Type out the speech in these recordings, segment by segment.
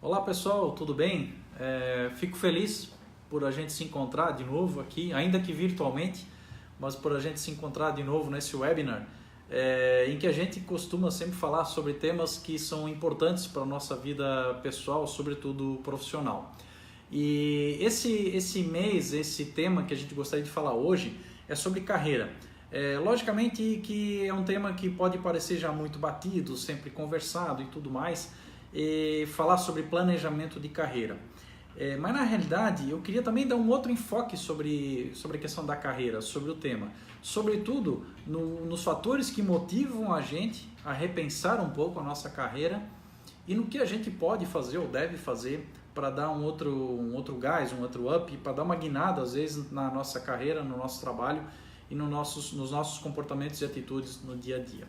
Olá pessoal, tudo bem? Fico feliz por a gente se encontrar de novo aqui, ainda que virtualmente, mas por a gente se encontrar de novo nesse webinar, em que a gente costuma sempre falar sobre temas que são importantes para a nossa vida pessoal, sobretudo profissional. E esse mês, esse tema que a gente gostaria de falar hoje é sobre carreira. Logicamente que é um tema que pode parecer já muito batido, sempre conversado e tudo mais, e falar sobre planejamento de carreira. Mas na realidade eu queria também dar um outro enfoque sobre a questão da carreira, sobre o tema. Sobretudo nos fatores que motivam a gente a repensar um pouco a nossa carreira e no que a gente pode fazer ou deve fazer para dar um outro gás, um outro up, para dar uma guinada às vezes na nossa carreira, no nosso trabalho e nos nossos comportamentos e atitudes no dia a dia.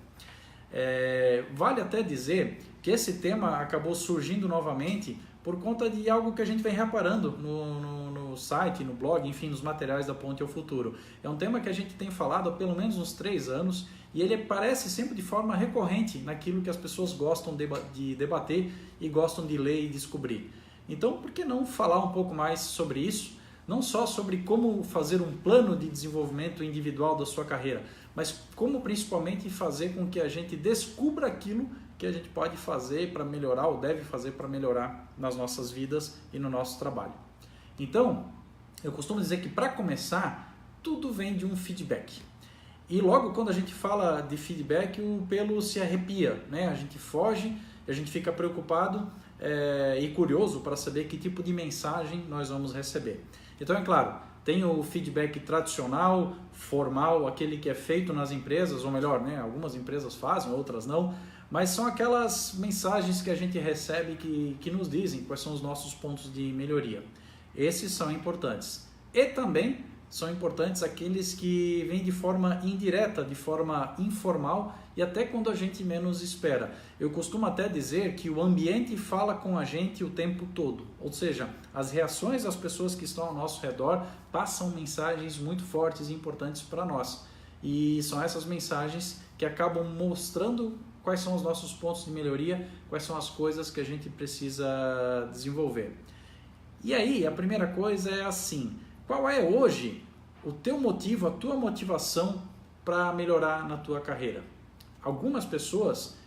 Vale até dizer que esse tema acabou surgindo novamente por conta de algo que a gente vem reparando no site, no blog, enfim, nos materiais da Ponte ao Futuro. É um tema que a gente tem falado há pelo menos uns 3 anos e ele aparece sempre de forma recorrente naquilo que as pessoas gostam de debater e gostam de ler e descobrir. Então, por que não falar um pouco mais sobre isso? Não só sobre como fazer um plano de desenvolvimento individual da sua carreira, mas como principalmente fazer com que a gente descubra aquilo que a gente pode fazer para melhorar ou deve fazer para melhorar nas nossas vidas e no nosso trabalho. Então, eu costumo dizer que para começar, tudo vem de um feedback. E logo quando a gente fala de feedback, o pelo se arrepia, né? A gente foge, a gente fica preocupado e curioso para saber que tipo de mensagem nós vamos receber. Então, é claro, tem o feedback tradicional, formal, aquele que é feito nas empresas, ou melhor, né, algumas empresas fazem, outras não, mas são aquelas mensagens que a gente recebe que nos dizem quais são os nossos pontos de melhoria. Esses são importantes. E também são importantes aqueles que vêm de forma indireta, de forma informal e até quando a gente menos espera. Eu costumo até dizer que o ambiente fala com a gente o tempo todo, ou seja, as reações das pessoas que estão ao nosso redor passam mensagens muito fortes e importantes para nós. E são essas mensagens que acabam mostrando quais são os nossos pontos de melhoria, quais são as coisas que a gente precisa desenvolver. E aí, a primeira coisa é assim: qual é hoje o teu motivo, a tua motivação para melhorar na tua carreira? Algumas pessoas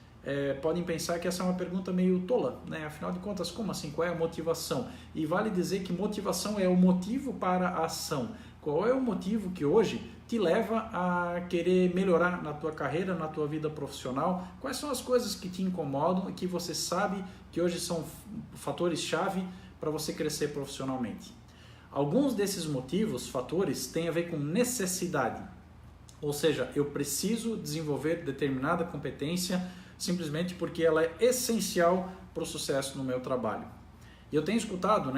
podem pensar que essa é uma pergunta meio tola, né? Afinal de contas, como assim? Qual é a motivação? E vale dizer que motivação é o motivo para a ação. Qual é o motivo que hoje te leva a querer melhorar na tua carreira, na tua vida profissional? Quais são as coisas que te incomodam e que você sabe que hoje são fatores-chave para você crescer profissionalmente? Alguns desses motivos, fatores, têm a ver com necessidade. Ou seja, eu preciso desenvolver determinada competência simplesmente porque ela é essencial para o sucesso no meu trabalho. E eu tenho escutado,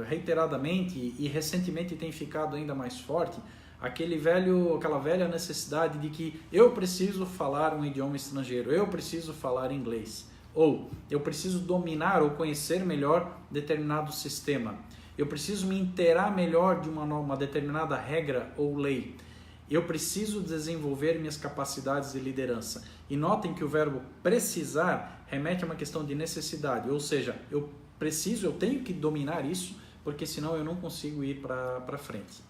reiteradamente e recentemente tem ficado ainda mais forte aquela velha necessidade de que eu preciso falar um idioma estrangeiro, eu preciso falar inglês, ou eu preciso dominar ou conhecer melhor determinado sistema. Eu preciso me inteirar melhor de uma determinada regra ou lei. Eu preciso desenvolver minhas capacidades de liderança. E notem que o verbo precisar remete a uma questão de necessidade, ou seja, eu tenho que dominar isso, porque senão eu não consigo ir para frente.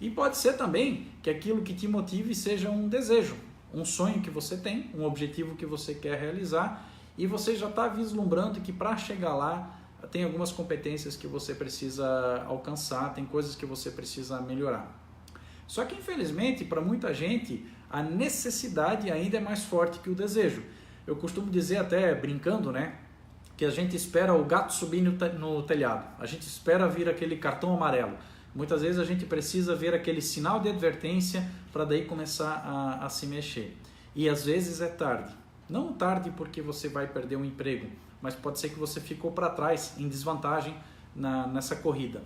E pode ser também que aquilo que te motive seja um desejo, um sonho que você tem, um objetivo que você quer realizar, e você já está vislumbrando que para chegar lá tem algumas competências que você precisa alcançar, tem coisas que você precisa melhorar. Só que, infelizmente, para muita gente, a necessidade ainda é mais forte que o desejo. Eu costumo dizer, até brincando, que a gente espera o gato subir no telhado, a gente espera vir aquele cartão amarelo. Muitas vezes a gente precisa ver aquele sinal de advertência para daí começar a se mexer. E às vezes é tarde. Não tarde porque você vai perder um emprego, mas pode ser que você ficou para trás, em desvantagem nessa corrida.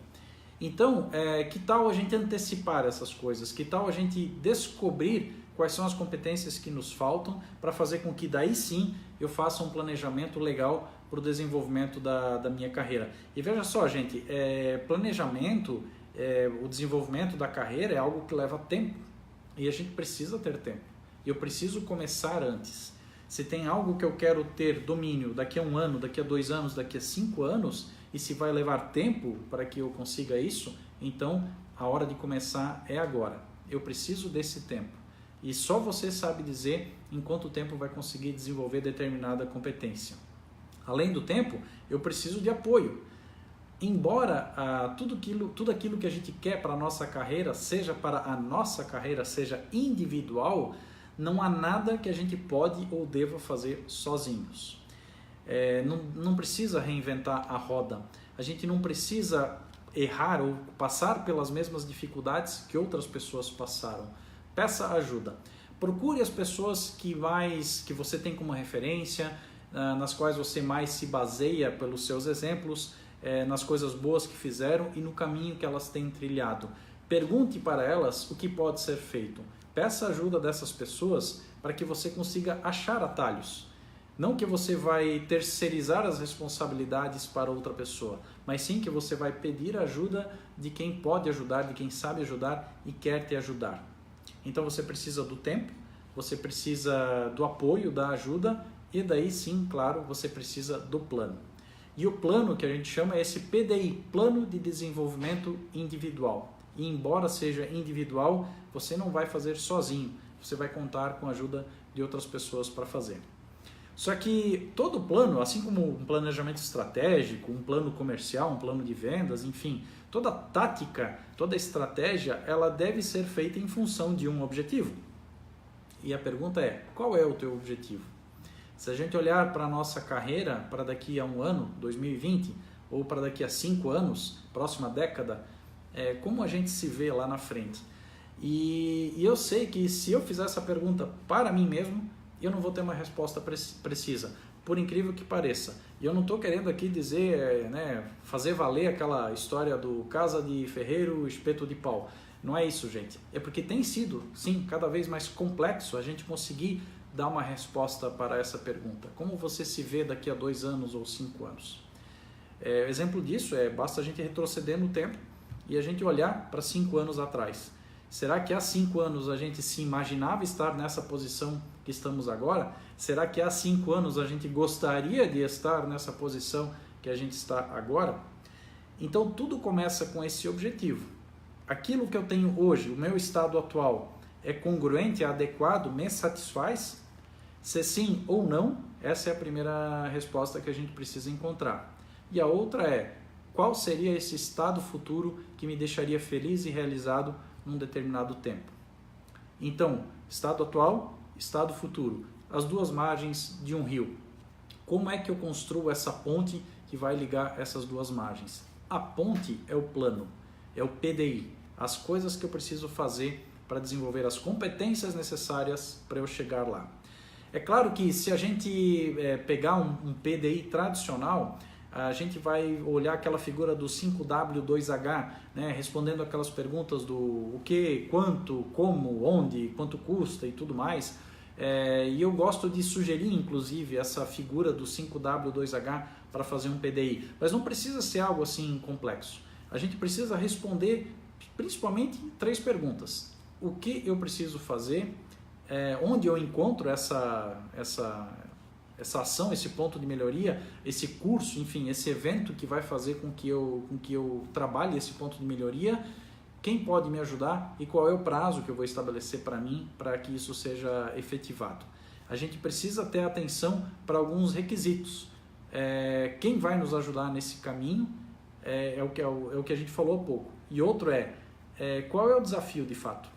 Então, que tal a gente antecipar essas coisas? Que tal a gente descobrir quais são as competências que nos faltam para fazer com que daí sim eu faça um planejamento legal para o desenvolvimento da minha carreira? E veja só, gente, planejamento, o desenvolvimento da carreira é algo que leva tempo e a gente precisa ter tempo. E eu preciso começar antes. se tem algo que eu quero ter domínio daqui a 1 ano, daqui a 2 anos, daqui a 5 anos, e se vai levar tempo para que eu consiga isso, então a hora de começar é agora. Eu preciso desse tempo. E só você sabe dizer em quanto tempo vai conseguir desenvolver determinada competência. Além do tempo, eu preciso de apoio. Embora tudo aquilo que a gente quer para a nossa carreira, seja para a nossa carreira, seja individual, não há nada que a gente pode ou deva fazer sozinhos. Não precisa reinventar a roda. A gente não precisa errar ou passar pelas mesmas dificuldades que outras pessoas passaram. Peça ajuda. Procure as pessoas que você tem como referência, nas quais você mais se baseia pelos seus exemplos, nas coisas boas que fizeram e no caminho que elas têm trilhado. Pergunte para elas o que pode ser feito. Peça ajuda dessas pessoas para que você consiga achar atalhos. Não que você vai terceirizar as responsabilidades para outra pessoa, mas sim que você vai pedir ajuda de quem pode ajudar, de quem sabe ajudar e quer te ajudar. Então você precisa do tempo, você precisa do apoio, da ajuda e daí sim, claro, você precisa do plano. E o plano que a gente chama é esse PDI, Plano de Desenvolvimento Individual. E embora seja individual, você não vai fazer sozinho, você vai contar com a ajuda de outras pessoas para fazer. Só que todo plano, assim como um planejamento estratégico, um plano comercial, um plano de vendas, enfim, toda tática, toda estratégia, ela deve ser feita em função de um objetivo. E a pergunta é, qual é o teu objetivo? Se a gente olhar para a nossa carreira, para daqui a 1 ano, 2020, ou para daqui a 5 anos, próxima década, como a gente se vê lá na frente? E eu sei que se eu fizer essa pergunta para mim mesmo, eu não vou ter uma resposta precisa, por incrível que pareça. E eu não estou querendo aqui dizer, fazer valer aquela história do casa de ferreiro, espeto de pau. Não é isso, gente. É porque tem sido, sim, cada vez mais complexo a gente conseguir dar uma resposta para essa pergunta. Como você se vê daqui a 2 anos ou 5 anos? Exemplo disso basta a gente retroceder no tempo e a gente olhar para 5 anos atrás. Será que há 5 anos a gente se imaginava estar nessa posição que estamos agora? Será que há 5 anos a gente gostaria de estar nessa posição que a gente está agora? Então tudo começa com esse objetivo. Aquilo que eu tenho hoje, o meu estado atual, é congruente, é adequado, me satisfaz? Se sim ou não, essa é a primeira resposta que a gente precisa encontrar. E a outra é, qual seria esse estado futuro que me deixaria feliz e realizado num determinado tempo? Então, estado atual, estado futuro, as duas margens de um rio. Como é que eu construo essa ponte que vai ligar essas duas margens? A ponte é o plano, é o PDI, as coisas que eu preciso fazer para desenvolver as competências necessárias para eu chegar lá. É claro que se a gente pegar um PDI tradicional, a gente vai olhar aquela figura do 5W2H, respondendo aquelas perguntas do o que, quanto, como, onde, quanto custa e tudo mais. E eu gosto de sugerir, inclusive, essa figura do 5W2H para fazer um PDI. Mas não precisa ser algo assim complexo. A gente precisa responder principalmente 3 perguntas. O que eu preciso fazer? Onde eu encontro essa ação, esse ponto de melhoria, esse curso, enfim, esse evento que vai fazer com que eu trabalhe esse ponto de melhoria, quem pode me ajudar e qual é o prazo que eu vou estabelecer para mim para que isso seja efetivado. A gente precisa ter atenção para alguns requisitos. Quem vai nos ajudar nesse caminho é o que a gente falou há pouco. E outro qual é o desafio de fato?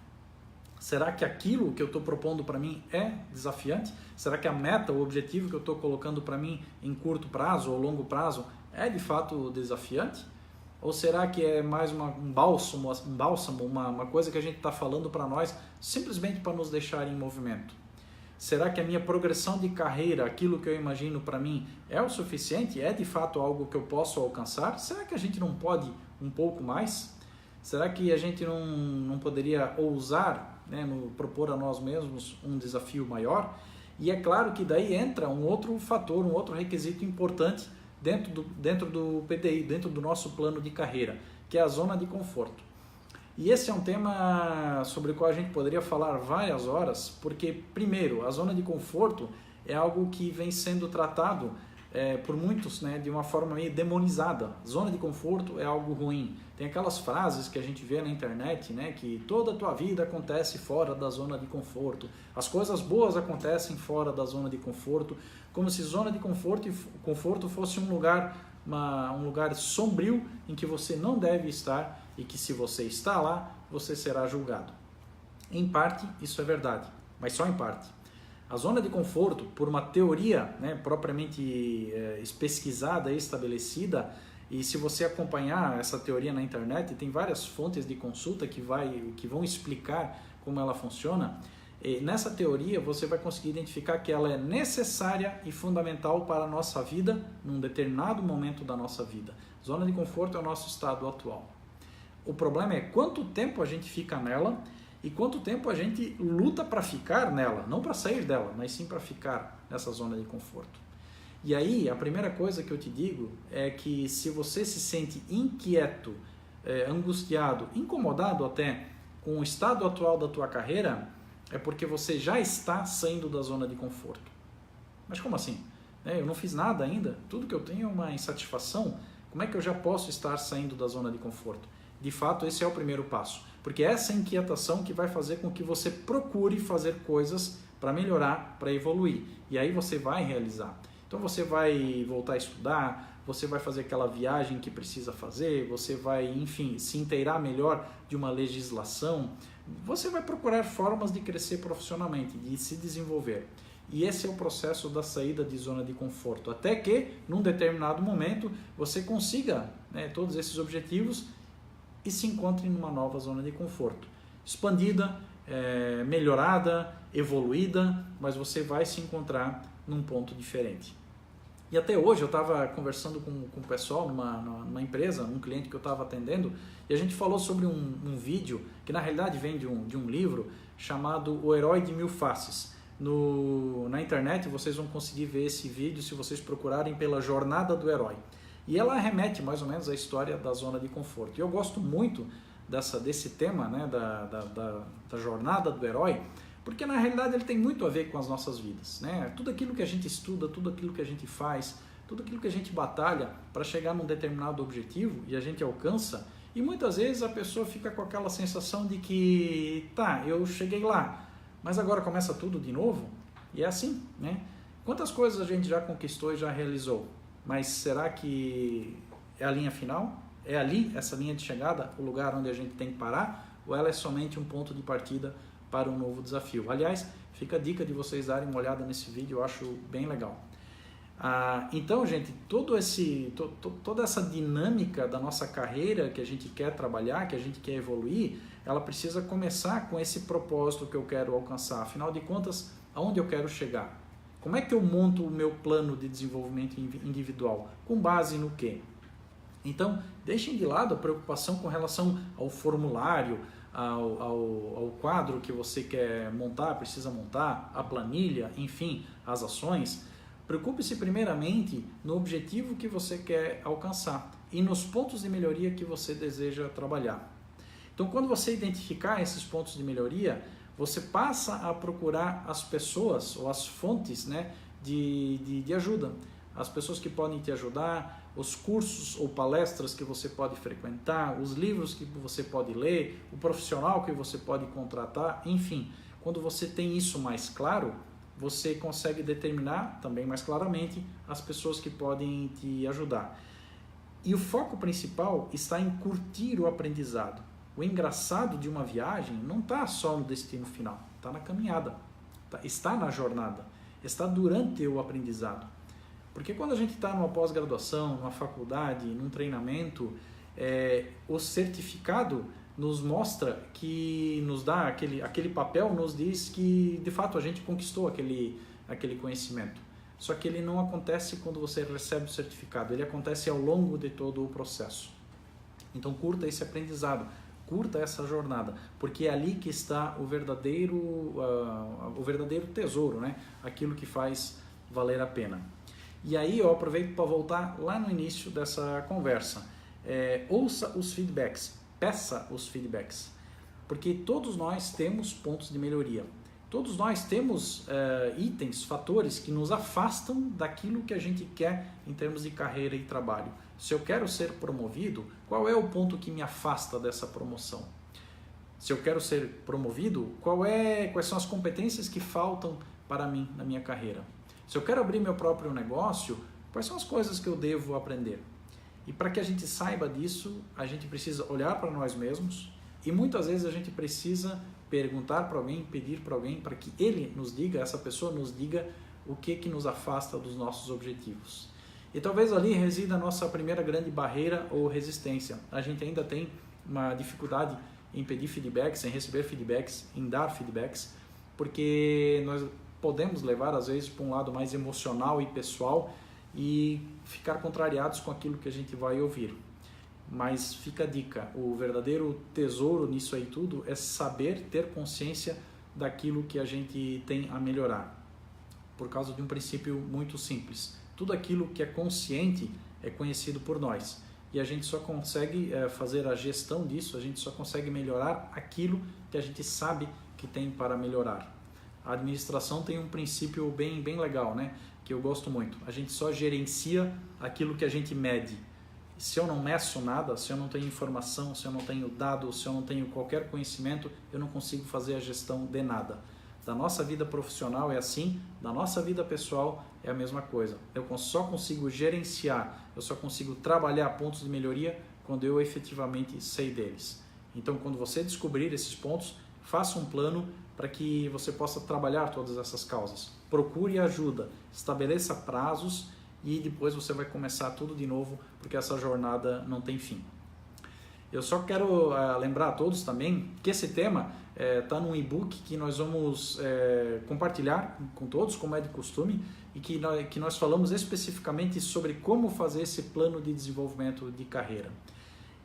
Será que aquilo que eu estou propondo para mim é desafiante? Será que a meta, o objetivo que eu estou colocando para mim em curto prazo ou longo prazo é de fato desafiante? Ou será que é mais um bálsamo, uma coisa que a gente está falando para nós simplesmente para nos deixar em movimento? Será que a minha progressão de carreira, aquilo que eu imagino para mim, é o suficiente? É de fato algo que eu posso alcançar? Será que a gente não pode um pouco mais? Será que a gente não poderia ousar, propor a nós mesmos um desafio maior? E é claro que daí entra um outro fator, um outro requisito importante dentro do PDI, dentro do nosso plano de carreira, que é a zona de conforto. E esse é um tema sobre o qual a gente poderia falar várias horas, porque, primeiro, a zona de conforto é algo que vem sendo tratado por muitos, né, de uma forma meio demonizada. Zona de conforto é algo ruim. Tem aquelas frases que a gente vê na internet, né, que toda a tua vida acontece fora da zona de conforto. As coisas boas acontecem fora da zona de conforto, como se zona de conforto fosse um lugar sombrio em que você não deve estar e que se você está lá, você será julgado. Em parte, isso é verdade, mas só em parte. A zona de conforto, por uma teoria, né, propriamente pesquisada e estabelecida, e se você acompanhar essa teoria na internet, tem várias fontes de consulta que vão explicar como ela funciona. E nessa teoria você vai conseguir identificar que ela é necessária e fundamental para a nossa vida num determinado momento da nossa vida. Zona de conforto é o nosso estado atual. O problema é quanto tempo a gente fica nela e quanto tempo a gente luta para ficar nela, não para sair dela, mas sim para ficar nessa zona de conforto. E aí, a primeira coisa que eu te digo é que se você se sente inquieto, angustiado, incomodado até com o estado atual da tua carreira, é porque você já está saindo da zona de conforto. Mas como assim? Eu não fiz nada ainda, tudo que eu tenho é uma insatisfação, como é que eu já posso estar saindo da zona de conforto? De fato, esse é o primeiro passo, porque é essa inquietação que vai fazer com que você procure fazer coisas para melhorar, para evoluir, e aí você vai realizar. Então você vai voltar a estudar, você vai fazer aquela viagem que precisa fazer, você vai, enfim, se inteirar melhor de uma legislação, você vai procurar formas de crescer profissionalmente, de se desenvolver. E esse é o processo da saída de zona de conforto, até que, num determinado momento, você consiga, né, todos esses objetivos e se encontre numa nova zona de conforto. Expandida, melhorada, evoluída, mas você vai se encontrar num ponto diferente. E até hoje eu estava conversando com o pessoal numa empresa, um cliente que eu estava atendendo, e a gente falou sobre um vídeo que na realidade vem de um livro chamado O Herói de Mil Faces. Na internet vocês vão conseguir ver esse vídeo se vocês procurarem pela Jornada do Herói. E ela remete mais ou menos à história da zona de conforto. E eu gosto muito desse tema, né, da jornada do herói, porque na realidade ele tem muito a ver com as nossas vidas, né? Tudo aquilo que a gente estuda, tudo aquilo que a gente faz, tudo aquilo que a gente batalha para chegar num determinado objetivo e a gente alcança, e muitas vezes a pessoa fica com aquela sensação de que, tá, eu cheguei lá, mas agora começa tudo de novo? E é assim, né? Quantas coisas a gente já conquistou e já realizou? Mas será que é a linha final? É ali, essa linha de chegada, o lugar onde a gente tem que parar? Ou ela é somente um ponto de partida para um novo desafio? Aliás, fica a dica de vocês darem uma olhada nesse vídeo, eu acho bem legal. Então, gente, toda essa dinâmica da nossa carreira que a gente quer trabalhar, que a gente quer evoluir, ela precisa começar com esse propósito que eu quero alcançar. Afinal de contas, aonde eu quero chegar? Como é que eu monto o meu plano de desenvolvimento individual? Com base no quê? Então, deixem de lado a preocupação com relação ao formulário, ao quadro que você quer montar, precisa montar, a planilha, enfim, as ações. Preocupe-se primeiramente no objetivo que você quer alcançar e nos pontos de melhoria que você deseja trabalhar. Então, quando você identificar esses pontos de melhoria, você passa a procurar as pessoas ou as fontes, né, de ajuda. As pessoas que podem te ajudar, os cursos ou palestras que você pode frequentar, os livros que você pode ler, o profissional que você pode contratar, enfim. Quando você tem isso mais claro, você consegue determinar também mais claramente as pessoas que podem te ajudar. E o foco principal está em curtir o aprendizado. O engraçado de uma viagem não está só no destino final, está na caminhada, está na jornada, está durante o aprendizado. Porque quando a gente está numa pós-graduação, numa faculdade, num treinamento, o certificado nos mostra que nos dá aquele papel, nos diz que de fato a gente conquistou aquele conhecimento. Só que ele não acontece quando você recebe o certificado, ele acontece ao longo de todo o processo. Então curta esse aprendizado, curta essa jornada, porque é ali que está o verdadeiro tesouro, né? Aquilo que faz valer a pena. E aí eu aproveito para voltar lá no início dessa conversa. Ouça os feedbacks, peça os feedbacks, porque todos nós temos pontos de melhoria. Todos nós temos itens, fatores que nos afastam daquilo que a gente quer em termos de carreira e trabalho. Se eu quero ser promovido, qual é o ponto que me afasta dessa promoção? Se eu quero ser promovido, quais são as competências que faltam para mim na minha carreira? Se eu quero abrir meu próprio negócio, quais são as coisas que eu devo aprender? E para que a gente saiba disso, a gente precisa olhar para nós mesmos e muitas vezes a gente precisa perguntar para alguém, pedir para alguém para que ele nos diga, essa pessoa nos diga o que nos afasta dos nossos objetivos. E talvez ali resida a nossa primeira grande barreira ou resistência. A gente ainda tem uma dificuldade em pedir feedbacks, em receber feedbacks, em dar feedbacks, porque nós podemos levar às vezes para um lado mais emocional e pessoal e ficar contrariados com aquilo que a gente vai ouvir. Mas fica a dica, o verdadeiro tesouro nisso aí tudo é saber ter consciência daquilo que a gente tem a melhorar, por causa de um princípio muito simples. Tudo aquilo que é consciente é conhecido por nós e a gente só consegue fazer a gestão disso, a gente só consegue melhorar aquilo que a gente sabe que tem para melhorar. A administração tem um princípio bem legal, né? Que eu gosto muito. A gente só gerencia aquilo que a gente mede. Se eu não meço nada, se eu não tenho informação, se eu não tenho dados, se eu não tenho qualquer conhecimento, eu não consigo fazer a gestão de nada. Da nossa vida profissional é assim, da nossa vida pessoal é a mesma coisa. Eu só consigo gerenciar, eu só consigo trabalhar pontos de melhoria quando eu efetivamente sei deles. Então, quando você descobrir esses pontos, faça um plano para que você possa trabalhar todas essas causas. Procure ajuda, estabeleça prazos e depois você vai começar tudo de novo, porque essa jornada não tem fim. Eu só quero lembrar a todos também que esse tema está num e-book que nós vamos compartilhar com todos, como é de costume, e que nós falamos especificamente sobre como fazer esse plano de desenvolvimento de carreira.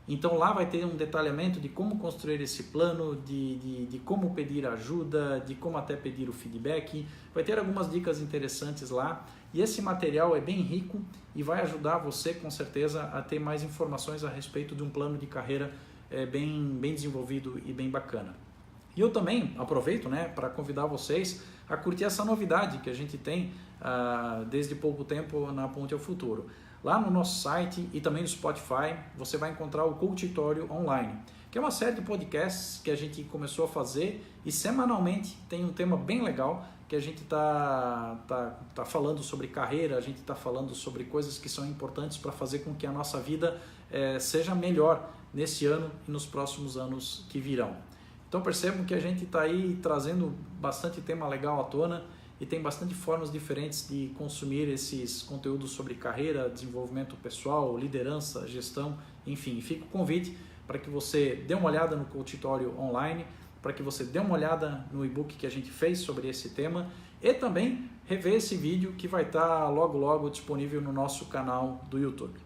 Então lá vai ter um detalhamento de como construir esse plano, de como pedir ajuda, de como até pedir o feedback. Vai ter algumas dicas interessantes lá. E esse material é bem rico e vai ajudar você com certeza a ter mais informações a respeito de um plano de carreira bem desenvolvido e bem bacana. E eu também aproveito para convidar vocês a curtir essa novidade que a gente tem desde pouco tempo na Ponte ao Futuro. Lá no nosso site e também no Spotify, você vai encontrar o Coachitório Online, que é uma série de podcasts que a gente começou a fazer e semanalmente tem um tema bem legal que a gente tá falando sobre carreira, a gente está falando sobre coisas que são importantes para fazer com que a nossa vida seja melhor nesse ano e nos próximos anos que virão. Então percebam que a gente está aí trazendo bastante tema legal à tona e tem bastante formas diferentes de consumir esses conteúdos sobre carreira, desenvolvimento pessoal, liderança, gestão, enfim. Fica o convite para que você dê uma olhada no Coachitório Online, para que você dê uma olhada no e-book que a gente fez sobre esse tema e também rever esse vídeo que vai estar logo disponível no nosso canal do YouTube.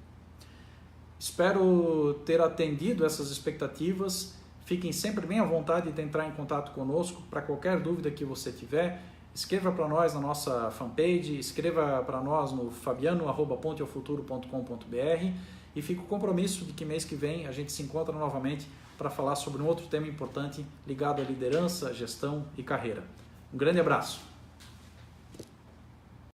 Espero ter atendido essas expectativas. Fiquem sempre bem à vontade de entrar em contato conosco para qualquer dúvida que você tiver. Escreva para nós na nossa fanpage, escreva para nós no fabiano@ponteaofuturo.com.br e fica o compromisso de que mês que vem a gente se encontra novamente para falar sobre um outro tema importante ligado à liderança, gestão e carreira. Um grande abraço!